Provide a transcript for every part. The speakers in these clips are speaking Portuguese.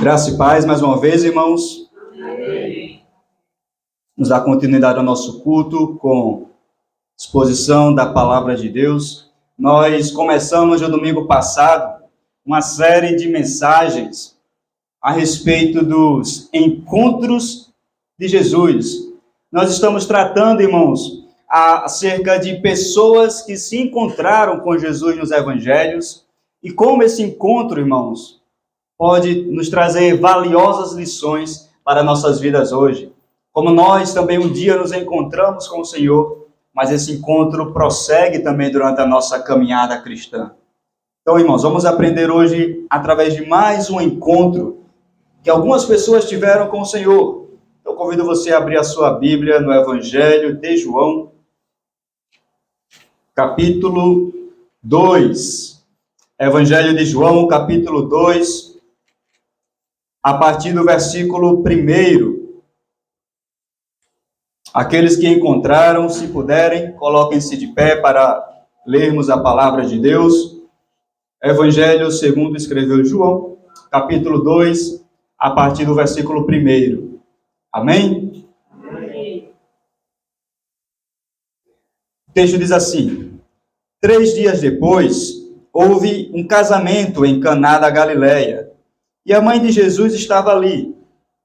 Graça e paz, mais uma vez, irmãos. Amém. Nos dá continuidade ao nosso culto com exposição da palavra de Deus. Nós começamos no domingo passado uma série de mensagens a respeito dos encontros de Jesus. Nós estamos tratando, irmãos, acerca de pessoas que se encontraram com Jesus nos evangelhos e como esse encontro, irmãos, pode nos trazer valiosas lições para nossas vidas hoje. Como nós também um dia nos encontramos com o Senhor, mas esse encontro prossegue também durante a nossa caminhada cristã. Então, irmãos, vamos aprender hoje através de mais um encontro que algumas pessoas tiveram com o Senhor. Eu convido você a abrir a sua Bíblia no Evangelho de João, capítulo 2. Evangelho de João, capítulo 2. A partir do versículo 1. Aqueles que encontraram, se puderem, coloquem-se de pé para lermos a palavra de Deus. Evangelho segundo escreveu João, capítulo 2, a partir do versículo 1. Amém? Amém. O texto diz assim: 3 dias depois, houve um casamento em Caná da Galileia. E a mãe de Jesus estava ali.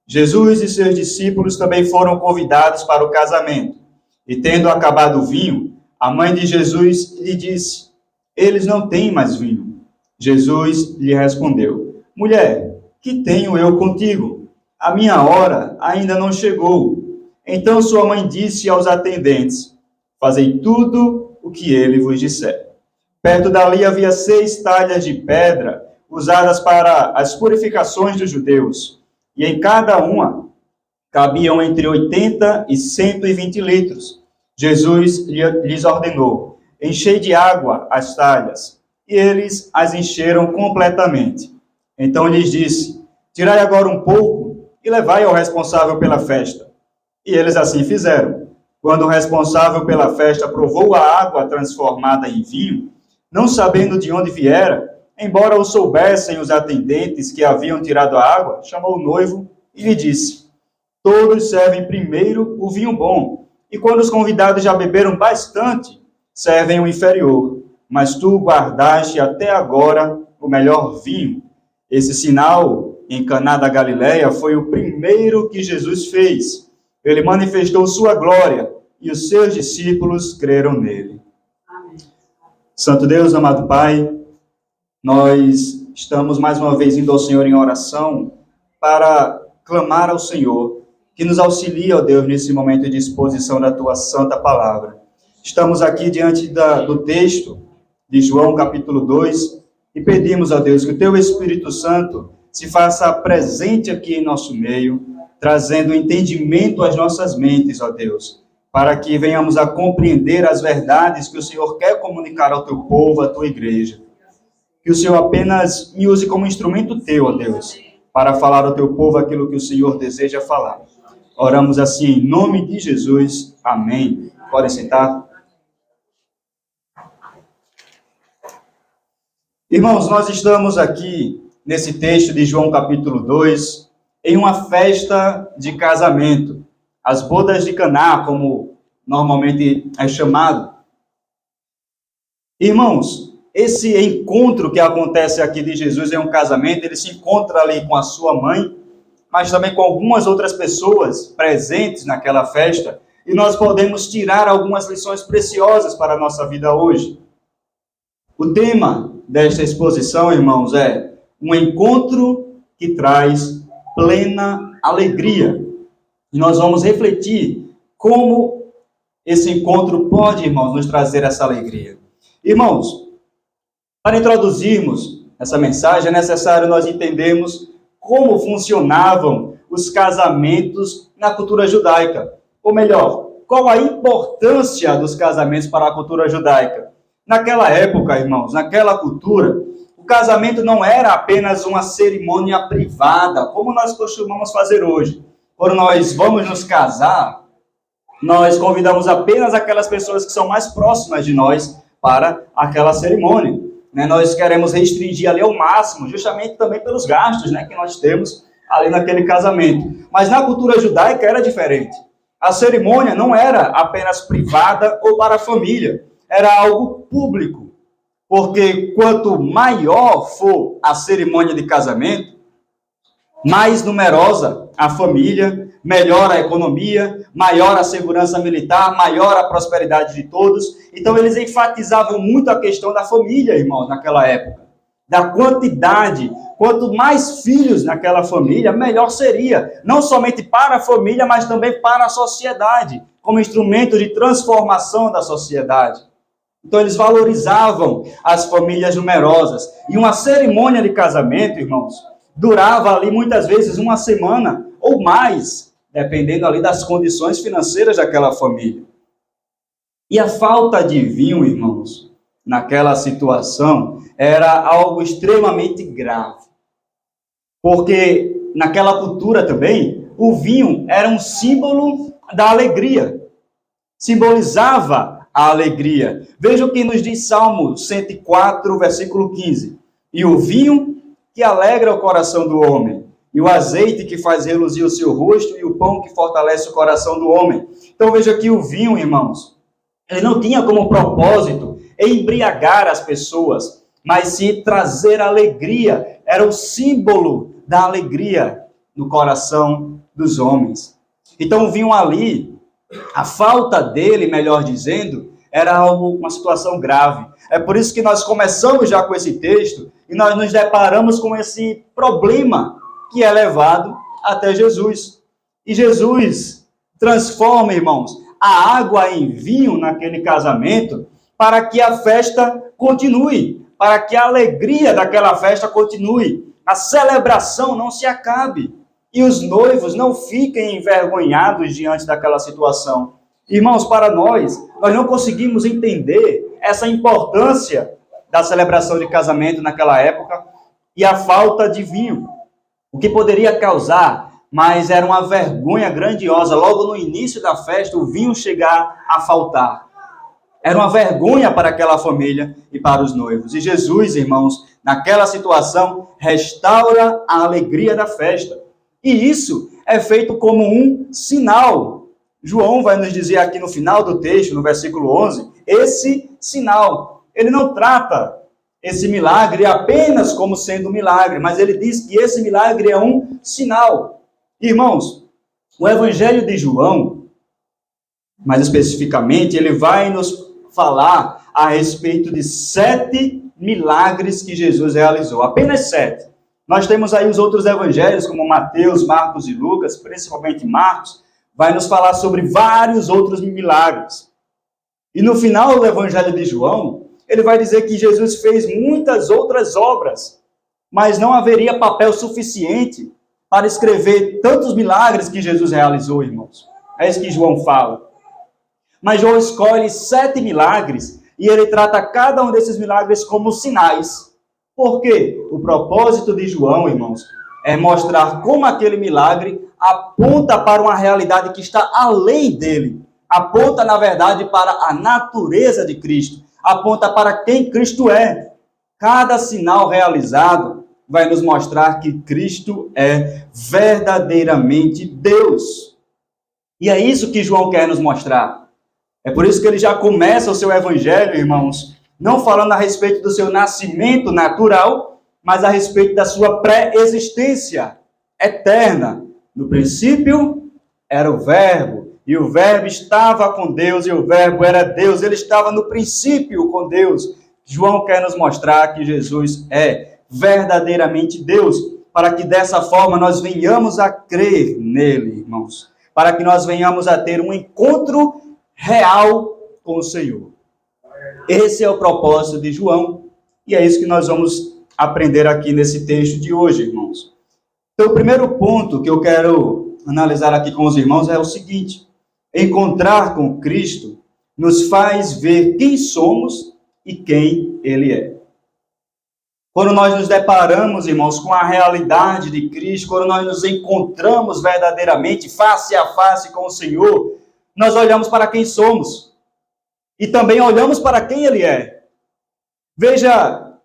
Jesus e seus discípulos também foram convidados para o casamento. E tendo acabado o vinho, a mãe de Jesus lhe disse: eles não têm mais vinho. Jesus lhe respondeu: mulher, que tenho eu contigo? A minha hora ainda não chegou. Então sua mãe disse aos atendentes: fazei tudo o que ele vos disser. Perto dali havia 6 talhas de pedra, usadas para as purificações dos judeus, e em cada uma cabiam entre 80 e 120 litros. Jesus lhes ordenou: enchei de água as talhas, e eles as encheram completamente. Então lhes disse: tirai agora um pouco e levai ao responsável pela festa. E eles assim fizeram. Quando o responsável pela festa provou a água transformada em vinho, não sabendo de onde viera, embora o soubessem os atendentes que haviam tirado a água, chamou o noivo e lhe disse: todos servem primeiro o vinho bom, e quando os convidados já beberam bastante, servem o inferior. Mas tu guardaste até agora o melhor vinho. Esse sinal em Caná da Galileia foi o primeiro que Jesus fez. Ele manifestou sua glória, e os seus discípulos creram nele. Amém. Santo Deus, amado Pai, nós estamos mais uma vez indo ao Senhor em oração para clamar ao Senhor, que nos auxilie, ó Deus, nesse momento de exposição da Tua Santa Palavra. Estamos aqui diante do texto de João, capítulo 2, e pedimos, ó Deus, que o Teu Espírito Santo se faça presente aqui em nosso meio, trazendo entendimento às nossas mentes, ó Deus, para que venhamos a compreender as verdades que o Senhor quer comunicar ao Teu povo, à Tua igreja. Que o Senhor apenas me use como instrumento Teu, ó Deus, para falar ao Teu povo aquilo que o Senhor deseja falar. Oramos assim em nome de Jesus. Amém. Podem sentar. Irmãos, nós estamos aqui nesse texto de João capítulo 2, em uma festa de casamento. As bodas de Caná, como normalmente é chamado. Irmãos, esse encontro que acontece aqui de Jesus em um casamento, ele se encontra ali com a sua mãe, mas também com algumas outras pessoas presentes naquela festa, e nós podemos tirar algumas lições preciosas para a nossa vida hoje. O tema desta exposição, irmãos, é um encontro que traz plena alegria. E nós vamos refletir como esse encontro pode, irmãos, nos trazer essa alegria. Irmãos, para introduzirmos essa mensagem, é necessário nós entendermos como funcionavam os casamentos na cultura judaica. Ou melhor, qual a importância dos casamentos para a cultura judaica. Naquela época, irmãos, naquela cultura, o casamento não era apenas uma cerimônia privada, como nós costumamos fazer hoje. Quando nós vamos nos casar, nós convidamos apenas aquelas pessoas que são mais próximas de nós para aquela cerimônia. Nós queremos restringir ali ao máximo, justamente também pelos gastos que nós temos ali naquele casamento. Mas na cultura judaica era diferente. A cerimônia não era apenas privada ou para a família, era algo público. Porque quanto maior for a cerimônia de casamento, mais numerosa a família, melhor a economia, maior a segurança militar, maior a prosperidade de todos. Então eles enfatizavam muito a questão da família, irmãos, naquela época. Da quantidade, quanto mais filhos naquela família, melhor seria. Não somente para a família, mas também para a sociedade, como instrumento de transformação da sociedade. Então eles valorizavam as famílias numerosas. E uma cerimônia de casamento, irmãos, durava ali muitas vezes uma semana ou mais, dependendo ali das condições financeiras daquela família. E a falta de vinho, irmãos, naquela situação, era algo extremamente grave. Porque naquela cultura também, o vinho era um símbolo da alegria. Simbolizava a alegria. Veja o que nos diz Salmo 104, versículo 15. E o vinho que alegra o coração do homem, e o azeite que faz reluzir o seu rosto, e o pão que fortalece o coração do homem. Então veja que o vinho, irmãos, ele não tinha como propósito embriagar as pessoas, mas sim trazer alegria. Era o símbolo da alegria no coração dos homens. Então o vinho ali, a falta dele, melhor dizendo, era uma situação grave. É por isso que nós começamos já com esse texto e nós nos deparamos com esse problema que é levado até Jesus. E Jesus transforma, irmãos, a água em vinho naquele casamento para que a festa continue, para que a alegria daquela festa continue, a celebração não se acabe e os noivos não fiquem envergonhados diante daquela situação. Irmãos, para nós não conseguimos entender essa importância da celebração de casamento naquela época e a falta de vinho. O que poderia causar, mas era uma vergonha grandiosa, logo no início da festa, o vinho chegar a faltar. Era uma vergonha para aquela família e para os noivos. E Jesus, irmãos, naquela situação, restaura a alegria da festa. E isso é feito como um sinal. João vai nos dizer aqui no final do texto, no versículo 11, esse sinal. Ele não trata esse milagre apenas como sendo um milagre, mas ele diz que esse milagre é um sinal. Irmãos, o Evangelho de João, mais especificamente, ele vai nos falar a respeito de 7 milagres que Jesus realizou. Apenas 7. Nós temos aí os outros evangelhos, como Mateus, Marcos e Lucas, principalmente Marcos, vai nos falar sobre vários outros milagres. E no final do Evangelho de João, ele vai dizer que Jesus fez muitas outras obras, mas não haveria papel suficiente para escrever tantos milagres que Jesus realizou, irmãos. É isso que João fala. Mas João escolhe 7 milagres e ele trata cada um desses milagres como sinais. Por quê? O propósito de João, irmãos, é mostrar como aquele milagre aponta para uma realidade que está além dele. Aponta, na verdade, para a natureza de Cristo. Aponta para quem Cristo é. Cada sinal realizado vai nos mostrar que Cristo é verdadeiramente Deus. E é isso que João quer nos mostrar. É por isso que ele já começa o seu evangelho, irmãos, não falando a respeito do seu nascimento natural, mas a respeito da sua pré-existência eterna. No princípio era o Verbo, e o Verbo estava com Deus, e o Verbo era Deus. Ele estava no princípio com Deus. João quer nos mostrar que Jesus é verdadeiramente Deus, para que dessa forma nós venhamos a crer nele, irmãos. Para que nós venhamos a ter um encontro real com o Senhor. Esse é o propósito de João, e é isso que nós vamos aprender aqui nesse texto de hoje, irmãos. Então, o primeiro ponto que eu quero analisar aqui com os irmãos é o seguinte: encontrar com Cristo nos faz ver quem somos e quem Ele é. Quando nós nos deparamos, irmãos, com a realidade de Cristo, quando nós nos encontramos verdadeiramente, face a face com o Senhor, nós olhamos para quem somos e também olhamos para quem Ele é. Veja,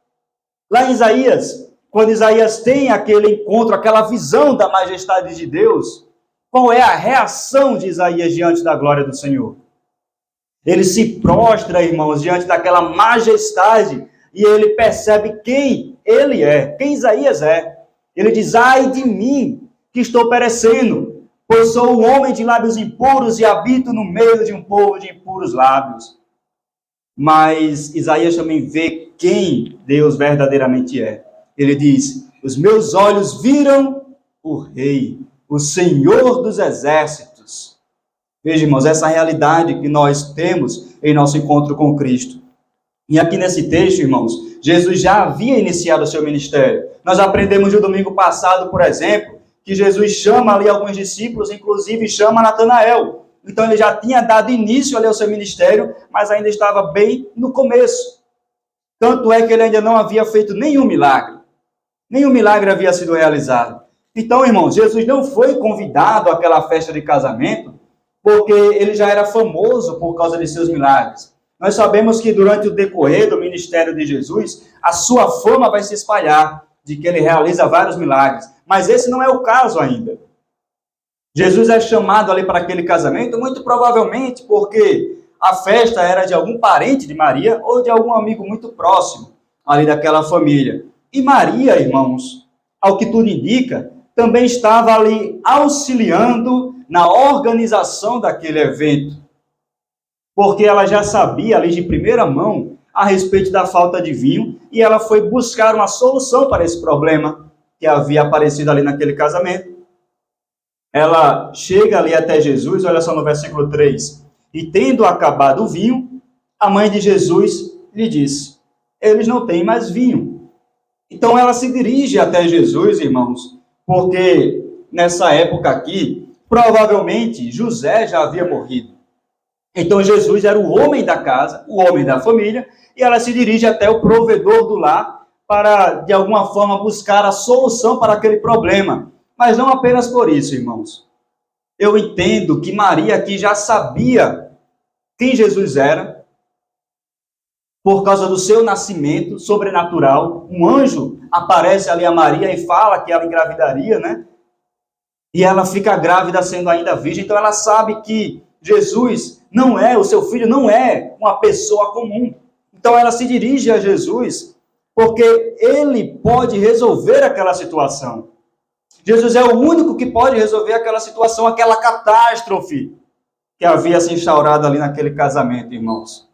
lá em Isaías, quando Isaías tem aquele encontro, aquela visão da majestade de Deus, qual é a reação de Isaías diante da glória do Senhor? Ele se prostra, irmãos, diante daquela majestade e ele percebe quem ele é, quem Isaías é. Ele diz: ai de mim, que estou perecendo, pois sou um homem de lábios impuros e habito no meio de um povo de impuros lábios. Mas Isaías também vê quem Deus verdadeiramente é. Ele diz: os meus olhos viram o Rei, o Senhor dos exércitos. Veja, irmãos, essa realidade que nós temos em nosso encontro com Cristo. E aqui nesse texto, irmãos, Jesus já havia iniciado o seu ministério. Nós aprendemos no domingo passado, por exemplo, que Jesus chama ali alguns discípulos, inclusive chama Natanael. Então ele já tinha dado início ali ao seu ministério, mas ainda estava bem no começo. Tanto é que ele ainda não havia feito nenhum milagre. Nenhum milagre havia sido realizado. Então, irmãos, Jesus não foi convidado àquela festa de casamento porque ele já era famoso por causa de seus milagres. Nós sabemos que durante o decorrer do ministério de Jesus, a sua fama vai se espalhar, de que ele realiza vários milagres. Mas esse não é o caso ainda. Jesus é chamado ali para aquele casamento, muito provavelmente porque a festa era de algum parente de Maria ou de algum amigo muito próximo ali daquela família. E Maria, irmãos, ao que tudo indica, também estava ali auxiliando na organização daquele evento. Porque ela já sabia ali de primeira mão a respeito da falta de vinho e ela foi buscar uma solução para esse problema que havia aparecido ali naquele casamento. Ela chega ali até Jesus, olha só no versículo 3. E tendo acabado o vinho, a mãe de Jesus lhe disse: eles não têm mais vinho. Então ela se dirige até Jesus, irmãos, porque nessa época aqui, provavelmente José já havia morrido. Então Jesus era o homem da casa, o homem da família, e ela se dirige até o provedor do lar para, de alguma forma, buscar a solução para aquele problema. Mas não apenas por isso, irmãos. Eu entendo que Maria aqui já sabia quem Jesus era, por causa do seu nascimento sobrenatural. Um anjo aparece ali a Maria e fala que ela engravidaria, né? E ela fica grávida sendo ainda virgem. Então ela sabe que Jesus não é, o seu filho não é uma pessoa comum. Então ela se dirige a Jesus porque ele pode resolver aquela situação. Jesus é o único que pode resolver aquela situação, aquela catástrofe que havia se instaurado ali naquele casamento, irmãos.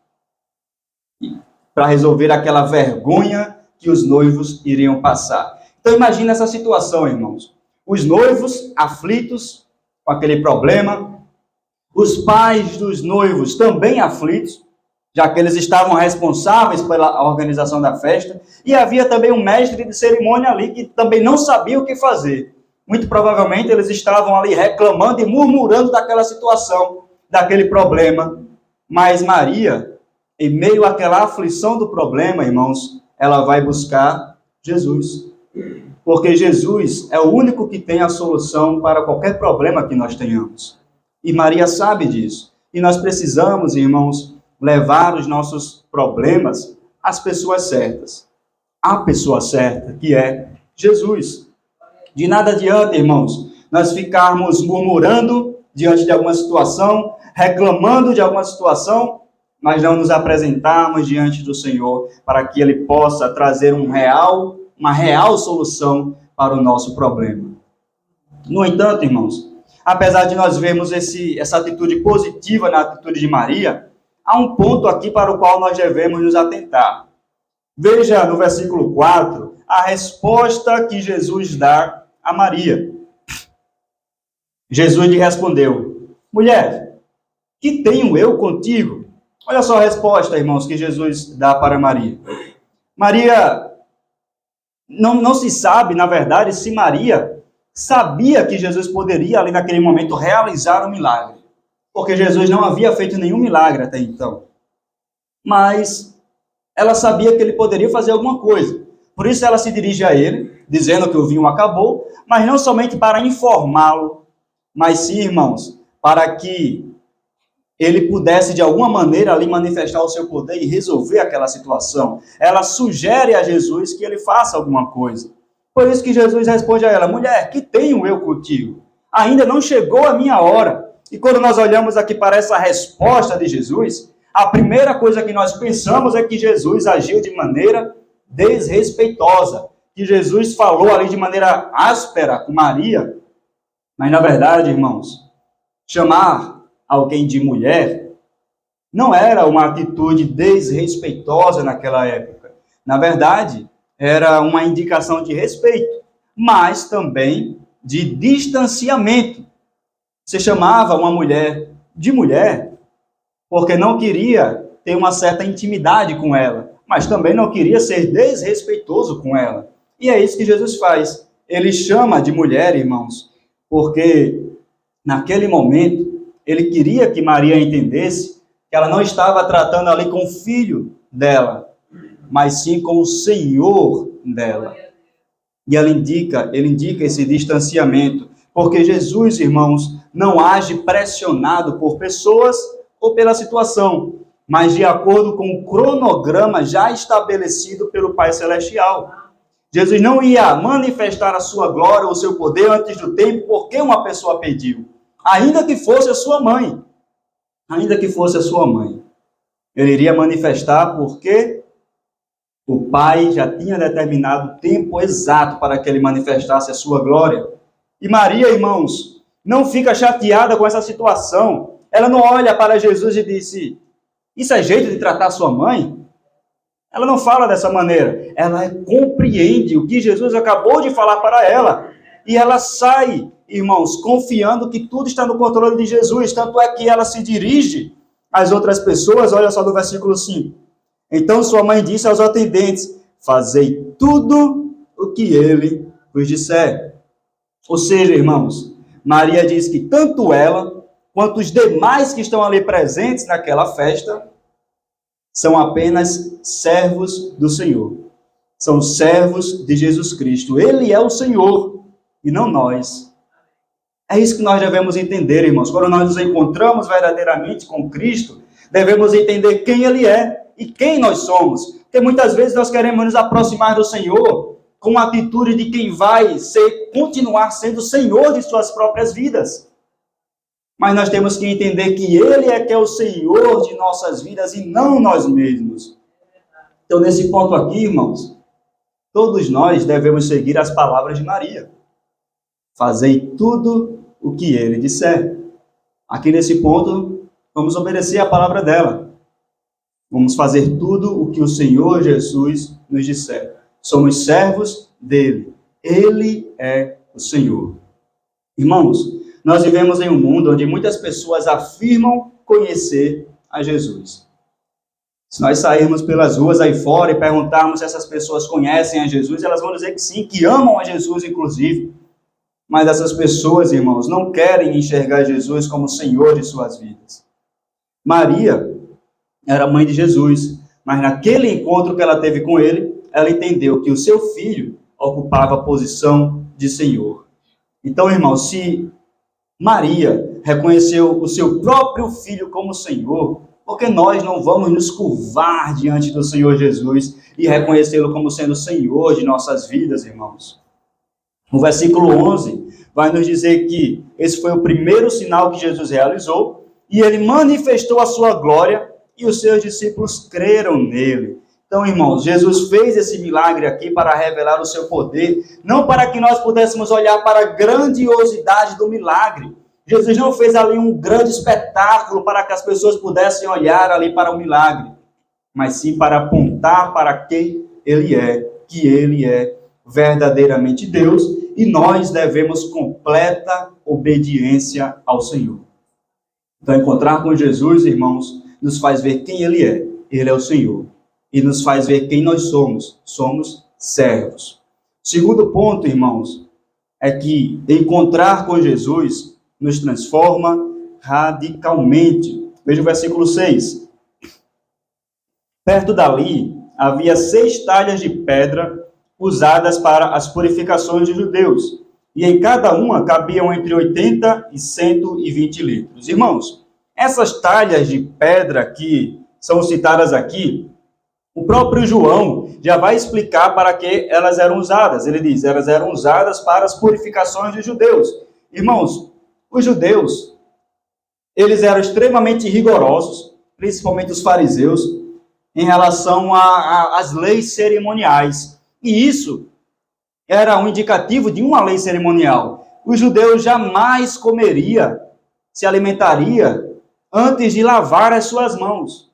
Para resolver aquela vergonha que os noivos iriam passar. Então imagina essa situação, irmãos. Os noivos aflitos com aquele problema, os pais dos noivos também aflitos, já que eles estavam responsáveis pela organização da festa, e havia também um mestre de cerimônia ali que também não sabia o que fazer. Muito provavelmente eles estavam ali reclamando e murmurando daquela situação, daquele problema. Mas Maria, em meio àquela aflição do problema, irmãos, ela vai buscar Jesus. Porque Jesus é o único que tem a solução para qualquer problema que nós tenhamos. E Maria sabe disso. E nós precisamos, irmãos, levar os nossos problemas às pessoas certas. A pessoa certa, que é Jesus. De nada adianta, irmãos, nós ficarmos murmurando diante de alguma situação, reclamando de alguma situação, mas não nos apresentarmos diante do Senhor para que Ele possa trazer uma real solução para o nosso problema. No entanto, irmãos, apesar de nós vermos essa atitude positiva na atitude de Maria, há um ponto aqui para o qual nós devemos nos atentar. Veja no versículo 4 a resposta que Jesus dá a Maria. Jesus lhe respondeu: mulher, que tenho eu contigo? Olha só a resposta, irmãos, que Jesus dá para Maria. Maria, não se sabe, na verdade, se Maria sabia que Jesus poderia, ali naquele momento, realizar um milagre. Porque Jesus não havia feito nenhum milagre até então. Mas ela sabia que ele poderia fazer alguma coisa. Por isso ela se dirige a ele, dizendo que o vinho acabou, mas não somente para informá-lo, mas sim, irmãos, para que ele pudesse de alguma maneira ali manifestar o seu poder e resolver aquela situação. Ela sugere a Jesus que ele faça alguma coisa. Por isso que Jesus responde a ela: mulher, que tenho eu contigo? Ainda não chegou a minha hora. E quando nós olhamos aqui para essa resposta de Jesus, a primeira coisa que nós pensamos é que Jesus agiu de maneira desrespeitosa, que Jesus falou ali de maneira áspera com Maria. Mas, na verdade, irmãos, chamar alguém de mulher não era uma atitude desrespeitosa naquela época. Na verdade, era uma indicação de respeito, mas também de distanciamento. Você chamava uma mulher de mulher porque não queria ter uma certa intimidade com ela, mas também não queria ser desrespeitoso com ela. E é isso que Jesus faz. Ele chama de mulher, irmãos, porque naquele momento ele queria que Maria entendesse que ela não estava tratando ali com o filho dela, mas sim com o Senhor dela. E ele indica esse distanciamento, porque Jesus, irmãos, não age pressionado por pessoas ou pela situação, mas de acordo com o cronograma já estabelecido pelo Pai Celestial. Jesus não ia manifestar a sua glória ou o seu poder antes do tempo porque uma pessoa pediu, ainda que fosse a sua mãe. Ainda que fosse a sua mãe. Ele iria manifestar porque o Pai já tinha determinado o tempo exato para que ele manifestasse a sua glória. E Maria, irmãos, não fica chateada com essa situação. Ela não olha para Jesus e disse: isso é jeito de tratar sua mãe? Ela não fala dessa maneira. Ela compreende o que Jesus acabou de falar para ela. E ela sai, irmãos, confiando que tudo está no controle de Jesus. Tanto é que ela se dirige às outras pessoas. Olha só no versículo 5. Então sua mãe disse aos atendentes: fazei tudo o que ele vos disser. Ou seja, irmãos, Maria diz que tanto ela quanto os demais que estão ali presentes naquela festa são apenas servos do Senhor. São servos de Jesus Cristo. Ele é o Senhor e não nós. É isso que nós devemos entender, irmãos. Quando nós nos encontramos verdadeiramente com Cristo, devemos entender quem Ele é e quem nós somos. Porque muitas vezes nós queremos nos aproximar do Senhor com a atitude de quem vai continuar sendo Senhor de suas próprias vidas. Mas nós temos que entender que Ele é que é o Senhor de nossas vidas e não nós mesmos. Então, nesse ponto aqui, irmãos, todos nós devemos seguir as palavras de Maria. Fazei tudo o que Ele disser. Aqui nesse ponto, vamos obedecer a palavra dela. Vamos fazer tudo o que o Senhor Jesus nos disser. Somos servos dele. Ele é o Senhor. Irmãos, nós vivemos em um mundo onde muitas pessoas afirmam conhecer a Jesus. Se nós sairmos pelas ruas aí fora e perguntarmos se essas pessoas conhecem a Jesus, elas vão dizer que sim, que amam a Jesus, inclusive. Mas essas pessoas, irmãos, não querem enxergar Jesus como Senhor de suas vidas. Maria era mãe de Jesus, mas naquele encontro que ela teve com ele, ela entendeu que o seu filho ocupava a posição de Senhor. Então, irmãos, se Maria reconheceu o seu próprio filho como Senhor, porque nós não vamos nos curvar diante do Senhor Jesus e reconhecê-lo como sendo Senhor de nossas vidas, irmãos? O versículo 11 vai nos dizer que esse foi o primeiro sinal que Jesus realizou e ele manifestou a sua glória e os seus discípulos creram nele. Então, irmãos, Jesus fez esse milagre aqui para revelar o seu poder, não para que nós pudéssemos olhar para a grandiosidade do milagre. Jesus não fez ali um grande espetáculo para que as pessoas pudessem olhar ali para o milagre, mas sim para apontar para quem ele é, que ele é verdadeiramente Deus, e nós devemos completa obediência ao Senhor. Então, encontrar com Jesus, irmãos, nos faz ver quem ele é. Ele é o Senhor. E nos faz ver quem nós somos. Somos servos. Segundo ponto, irmãos, é que encontrar com Jesus nos transforma radicalmente. Veja o versículo 6. Perto dali, havia 6 talhas de pedra usadas para as purificações dos judeus. E em cada uma cabiam entre 80 e 120 litros. Irmãos, essas talhas de pedra que são citadas aqui, O próprio João já vai explicar para que elas eram usadas. Ele diz, elas eram usadas para as purificações dos judeus. Irmãos, os judeus, eles eram extremamente rigorosos, principalmente os fariseus, em relação às leis cerimoniais. E isso era um indicativo de uma lei cerimonial. Os judeus jamais comeria, se alimentaria, antes de lavar as suas mãos.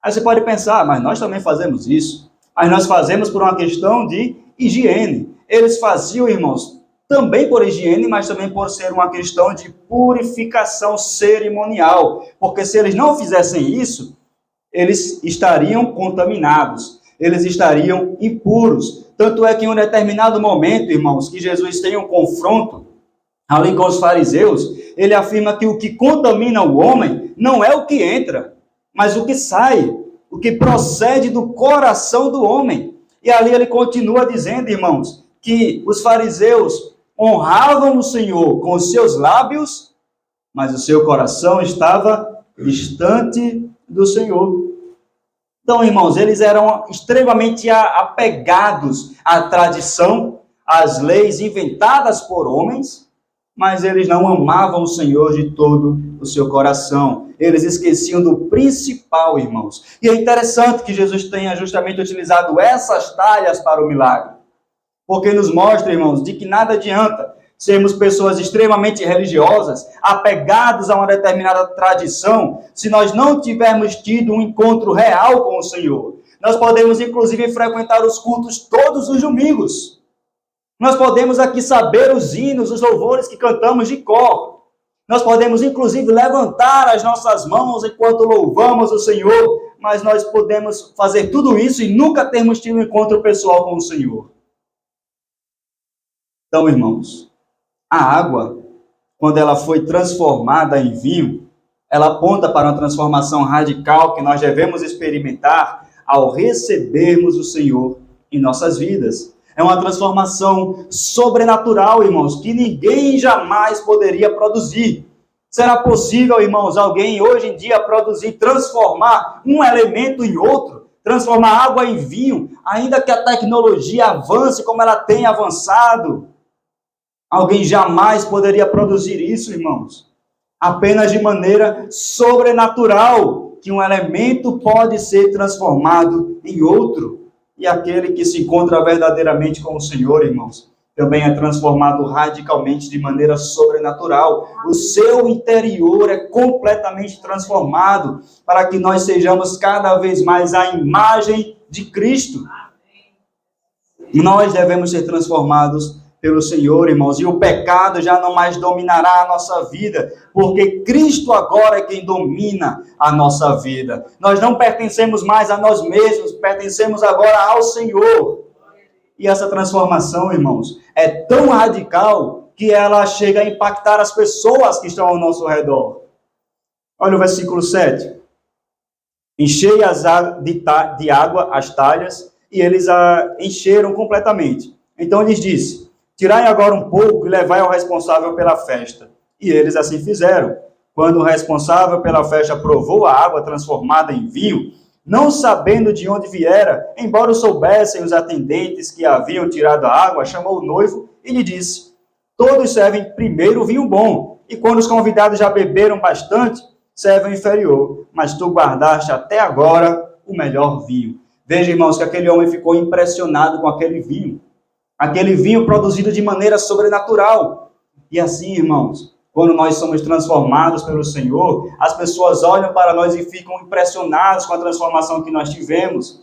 Aí você pode pensar, mas nós também fazemos isso. Mas nós fazemos por uma questão de higiene. Eles faziam, irmãos, também por higiene, mas também por ser uma questão de purificação cerimonial. Porque se eles não fizessem isso, eles estariam contaminados, eles estariam impuros. Tanto é que em um determinado momento, irmãos, que Jesus tem um confronto ali com os fariseus, ele afirma que o que contamina o homem não é o que entra, mas o que sai, o que procede do coração do homem. E ali ele continua dizendo, irmãos, que os fariseus honravam o Senhor com os seus lábios, mas o seu coração estava distante do Senhor. Então, irmãos, eles eram extremamente apegados à tradição, às leis inventadas por homens, mas eles não amavam o Senhor de todo o seu coração. Eles esqueciam do principal, irmãos. E é interessante que Jesus tenha justamente utilizado essas talhas para o milagre, porque nos mostra, irmãos, de que nada adianta sermos pessoas extremamente religiosas, apegados a uma determinada tradição, se nós não tivermos tido um encontro real com o Senhor. Nós podemos, inclusive, frequentar os cultos todos os domingos. Nós podemos aqui saber os hinos, os louvores que cantamos de cor. Nós podemos, inclusive, levantar as nossas mãos enquanto louvamos o Senhor, mas nós podemos fazer tudo isso e nunca termos tido um encontro pessoal com o Senhor. Então, irmãos, a água, quando ela foi transformada em vinho, ela aponta para uma transformação radical que nós devemos experimentar ao recebermos o Senhor em nossas vidas. É uma transformação sobrenatural, irmãos, que ninguém jamais poderia produzir. Será possível, irmãos, alguém hoje em dia produzir, transformar um elemento em outro, transformar água em vinho, ainda que a tecnologia avance como ela tem avançado? Alguém jamais poderia produzir isso, irmãos. Apenas de maneira sobrenatural, que um elemento pode ser transformado em outro. E aquele que se encontra verdadeiramente com o Senhor, irmãos, também é transformado radicalmente de maneira sobrenatural. O seu interior é completamente transformado para que nós sejamos cada vez mais a imagem de Cristo. Nós devemos ser transformados pelo Senhor, irmãos, e o pecado já não mais dominará a nossa vida, porque Cristo agora é quem domina a nossa vida. Nós não pertencemos mais a nós mesmos, pertencemos agora ao Senhor. E essa transformação, irmãos, é tão radical que ela chega a impactar as pessoas que estão ao nosso redor. Olha o versículo 7. Enchei de água as talhas, e eles a encheram completamente. Então lhes disse: tirai agora um pouco e levai ao responsável pela festa. E eles assim fizeram. Quando o responsável pela festa provou a água transformada em vinho, não sabendo de onde viera, embora soubessem os atendentes que haviam tirado a água, chamou o noivo e lhe disse: todos servem primeiro o vinho bom, e quando os convidados já beberam bastante, servem o inferior, mas tu guardaste até agora o melhor vinho. Veja, irmãos, que aquele homem ficou impressionado com aquele vinho produzido de maneira sobrenatural. E assim, irmãos, quando nós somos transformados pelo Senhor, as pessoas olham para nós e ficam impressionadas com a transformação que nós tivemos.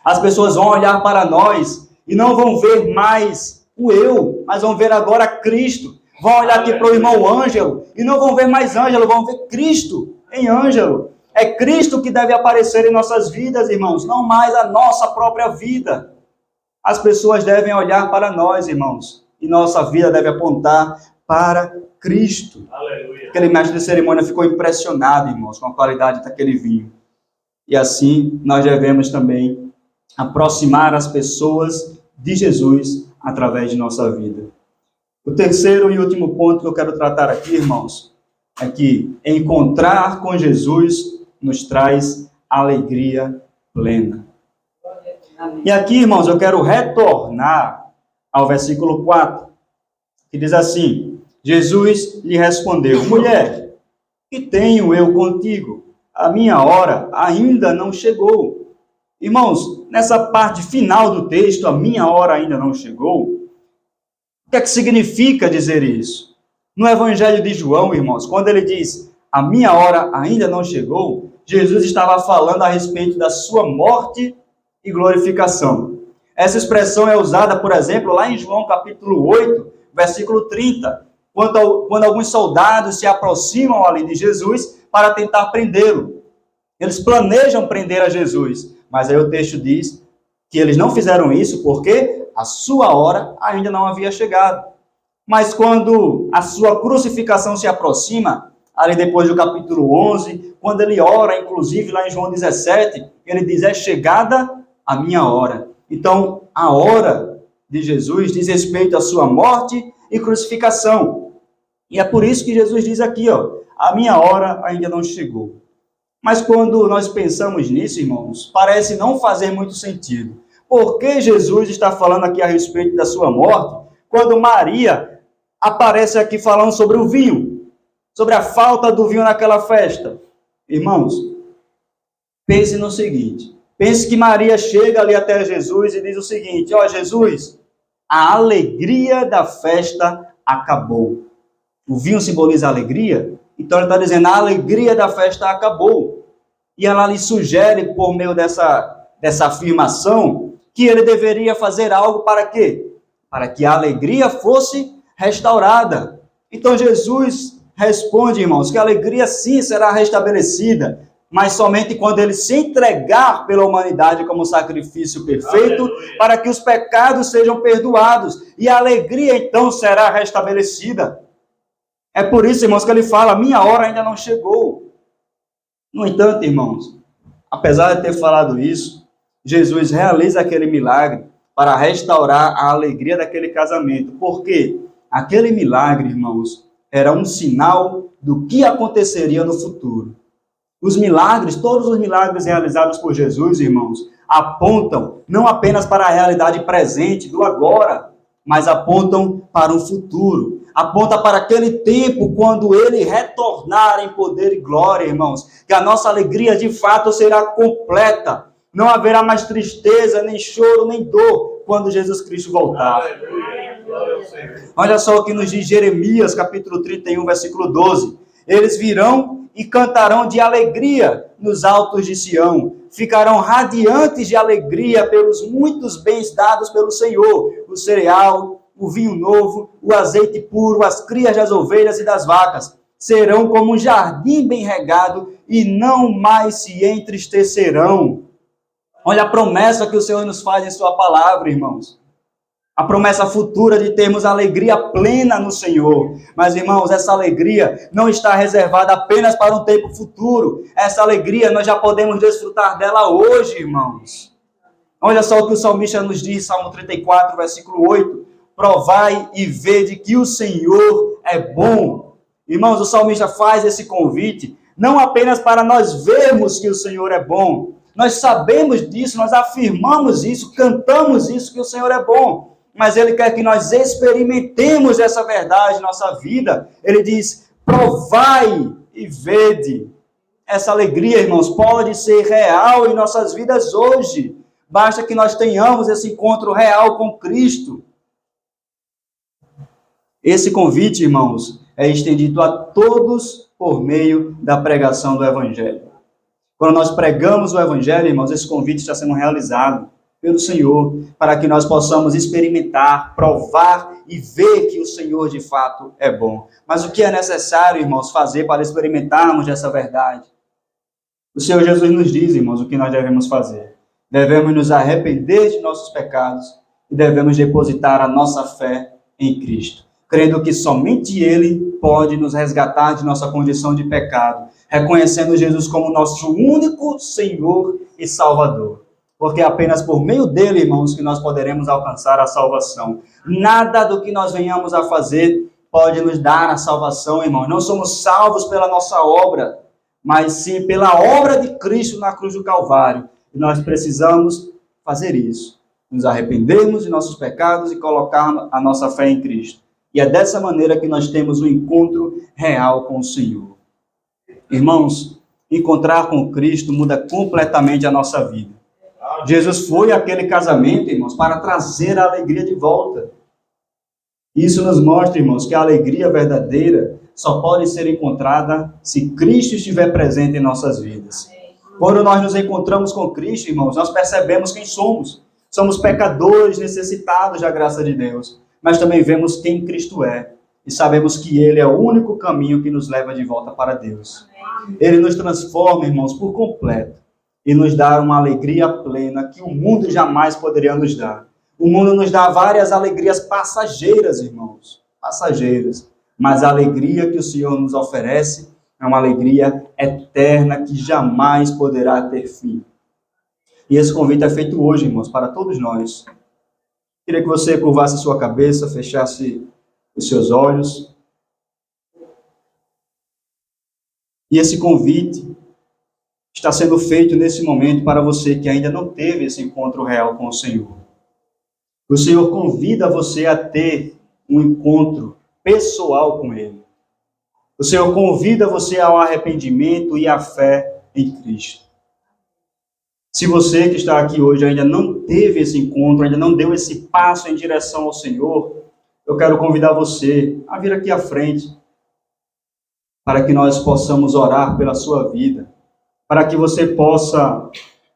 As pessoas vão olhar para nós e não vão ver mais o eu, mas vão ver agora Cristo. Vão olhar aqui para o irmão Ângelo e não vão ver mais Ângelo, vão ver Cristo em Ângelo. É Cristo que deve aparecer em nossas vidas, irmãos, não mais a nossa própria vida. As pessoas devem olhar para nós, irmãos, e nossa vida deve apontar para Cristo. Aleluia. Aquele mestre de cerimônia ficou impressionado, irmãos, com a qualidade daquele vinho. E assim, nós devemos também aproximar as pessoas de Jesus através de nossa vida. O terceiro e último ponto que eu quero tratar aqui, irmãos, é que encontrar com Jesus nos traz alegria plena. Amém. E aqui, irmãos, eu quero retornar ao versículo 4, que diz assim: Jesus lhe respondeu: mulher, que tenho eu contigo? A minha hora ainda não chegou. Irmãos, nessa parte final do texto, a minha hora ainda não chegou, o que é que significa dizer isso? No Evangelho de João, irmãos, quando ele diz, a minha hora ainda não chegou, Jesus estava falando a respeito da sua morte e glorificação. Essa expressão é usada, por exemplo, lá em João capítulo 8, versículo 30, quando alguns soldados se aproximam ali de Jesus para tentar prendê-lo. Eles planejam prender a Jesus, mas aí o texto diz que eles não fizeram isso porque a sua hora ainda não havia chegado. Mas quando a sua crucificação se aproxima, ali depois do capítulo 11, quando ele ora, inclusive lá em João 17, ele diz, é chegada a minha hora. Então, a hora de Jesus diz respeito à sua morte e crucificação. E é por isso que Jesus diz aqui, a minha hora ainda não chegou. Mas quando nós pensamos nisso, irmãos, parece não fazer muito sentido. Por que Jesus está falando aqui a respeito da sua morte, quando Maria aparece aqui falando sobre o vinho, sobre a falta do vinho naquela festa? Irmãos, pense no seguinte, pense que Maria chega ali até Jesus e diz o seguinte, Jesus, a alegria da festa acabou. O vinho simboliza a alegria, então ele está dizendo, a alegria da festa acabou. E ela lhe sugere, por meio dessa afirmação, que ele deveria fazer algo para quê? Para que a alegria fosse restaurada. Então Jesus responde, irmãos, que a alegria sim será restabelecida, mas somente quando ele se entregar pela humanidade como sacrifício perfeito, aleluia, para que os pecados sejam perdoados, e a alegria então será restabelecida. É por isso, irmãos, que ele fala, minha hora ainda não chegou. No entanto, irmãos, apesar de ter falado isso, Jesus realiza aquele milagre para restaurar a alegria daquele casamento. Porque aquele milagre, irmãos, era um sinal do que aconteceria no futuro. Os milagres, todos os milagres realizados por Jesus, irmãos, apontam não apenas para a realidade presente, do agora, mas apontam para o futuro. Aponta para aquele tempo quando ele retornar em poder e glória, irmãos. Que a nossa alegria de fato será completa. Não haverá mais tristeza, nem choro, nem dor quando Jesus Cristo voltar. Olha só o que nos diz Jeremias, capítulo 31, versículo 12. Eles virão e cantarão de alegria nos altos de Sião. Ficarão radiantes de alegria pelos muitos bens dados pelo Senhor. O cereal, o vinho novo, o azeite puro, as crias das ovelhas e das vacas. Serão como um jardim bem regado e não mais se entristecerão. Olha a promessa que o Senhor nos faz em sua palavra, irmãos. A promessa futura de termos alegria plena no Senhor. Mas, irmãos, essa alegria não está reservada apenas para um tempo futuro. Essa alegria nós já podemos desfrutar dela hoje, irmãos. Olha só o que o salmista nos diz, Salmo 34, versículo 8. Provai e vede que o Senhor é bom. Irmãos, o salmista faz esse convite, não apenas para nós vermos que o Senhor é bom. Nós sabemos disso, nós afirmamos isso, cantamos isso, que o Senhor é bom. Mas Ele quer que nós experimentemos essa verdade em nossa vida. Ele diz, provai e vede. Essa alegria, irmãos, pode ser real em nossas vidas hoje. Basta que nós tenhamos esse encontro real com Cristo. Esse convite, irmãos, é estendido a todos por meio da pregação do Evangelho. Quando nós pregamos o Evangelho, irmãos, esse convite está sendo realizado pelo Senhor, para que nós possamos experimentar, provar e ver que o Senhor de fato é bom. Mas o que é necessário, irmãos, fazer para experimentarmos essa verdade? O Senhor Jesus nos diz, irmãos, o que nós devemos fazer. Devemos nos arrepender de nossos pecados e devemos depositar a nossa fé em Cristo, crendo que somente Ele pode nos resgatar de nossa condição de pecado, reconhecendo Jesus como nosso único Senhor e Salvador. Porque é apenas por meio dele, irmãos, que nós poderemos alcançar a salvação. Nada do que nós venhamos a fazer pode nos dar a salvação, irmãos. Não somos salvos pela nossa obra, mas sim pela obra de Cristo na cruz do Calvário. E nós precisamos fazer isso, nos arrependermos de nossos pecados e colocar a nossa fé em Cristo. E é dessa maneira que nós temos um encontro real com o Senhor. Irmãos, encontrar com Cristo muda completamente a nossa vida. Jesus foi àquele casamento, irmãos, para trazer a alegria de volta. Isso nos mostra, irmãos, que a alegria verdadeira só pode ser encontrada se Cristo estiver presente em nossas vidas. Quando nós nos encontramos com Cristo, irmãos, nós percebemos quem somos. Somos pecadores necessitados da graça de Deus, mas também vemos quem Cristo é e sabemos que Ele é o único caminho que nos leva de volta para Deus. Ele nos transforma, irmãos, por completo e nos dá uma alegria plena que o mundo jamais poderia nos dar. O mundo nos dá várias alegrias passageiras, irmãos, passageiras, mas a alegria que o Senhor nos oferece é uma alegria eterna que jamais poderá ter fim. E esse convite é feito hoje, irmãos, para todos nós. Queria que você curvasse sua cabeça, fechasse os seus olhos. E esse convite está sendo feito nesse momento para você que ainda não teve esse encontro real com o Senhor. O Senhor convida você a ter um encontro pessoal com Ele. O Senhor convida você ao arrependimento e à fé em Cristo. Se você que está aqui hoje ainda não teve esse encontro, ainda não deu esse passo em direção ao Senhor, eu quero convidar você a vir aqui à frente, para que nós possamos orar pela sua vida, para que você possa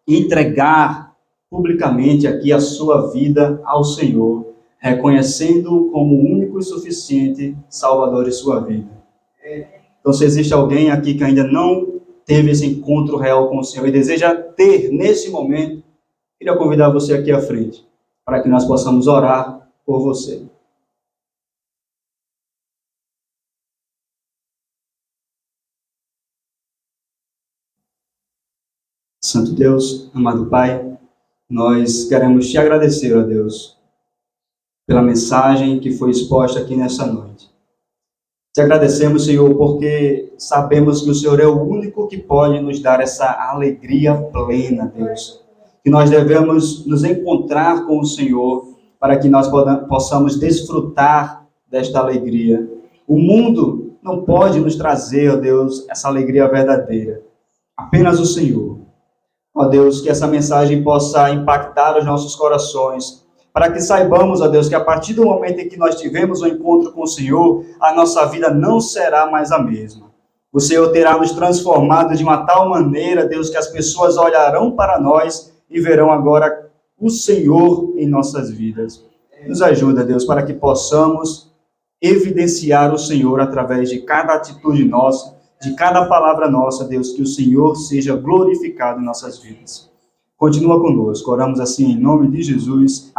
entregar publicamente aqui a sua vida ao Senhor, reconhecendo-o como o único e suficiente Salvador de sua vida. Então, se existe alguém aqui que ainda não teve esse encontro real com o Senhor e deseja ter nesse momento, queria convidar você aqui à frente, para que nós possamos orar por você. Santo Deus, amado Pai, nós queremos te agradecer, ó Deus, pela mensagem que foi exposta aqui nessa noite. Te agradecemos, Senhor, porque sabemos que o Senhor é o único que pode nos dar essa alegria plena, Deus. Que nós devemos nos encontrar com o Senhor para que nós possamos desfrutar desta alegria. O mundo não pode nos trazer, ó Deus, essa alegria verdadeira. Apenas o Senhor. Ó Deus, que essa mensagem possa impactar os nossos corações, para que saibamos, ó Deus, que a partir do momento em que nós tivemos um encontro com o Senhor, a nossa vida não será mais a mesma. O Senhor terá nos transformado de uma tal maneira, Deus, que as pessoas olharão para nós e verão agora o Senhor em nossas vidas. Nos ajuda, Deus, para que possamos evidenciar o Senhor através de cada atitude nossa, de cada palavra nossa, Deus, que o Senhor seja glorificado em nossas vidas. Continua conosco, oramos assim em nome de Jesus.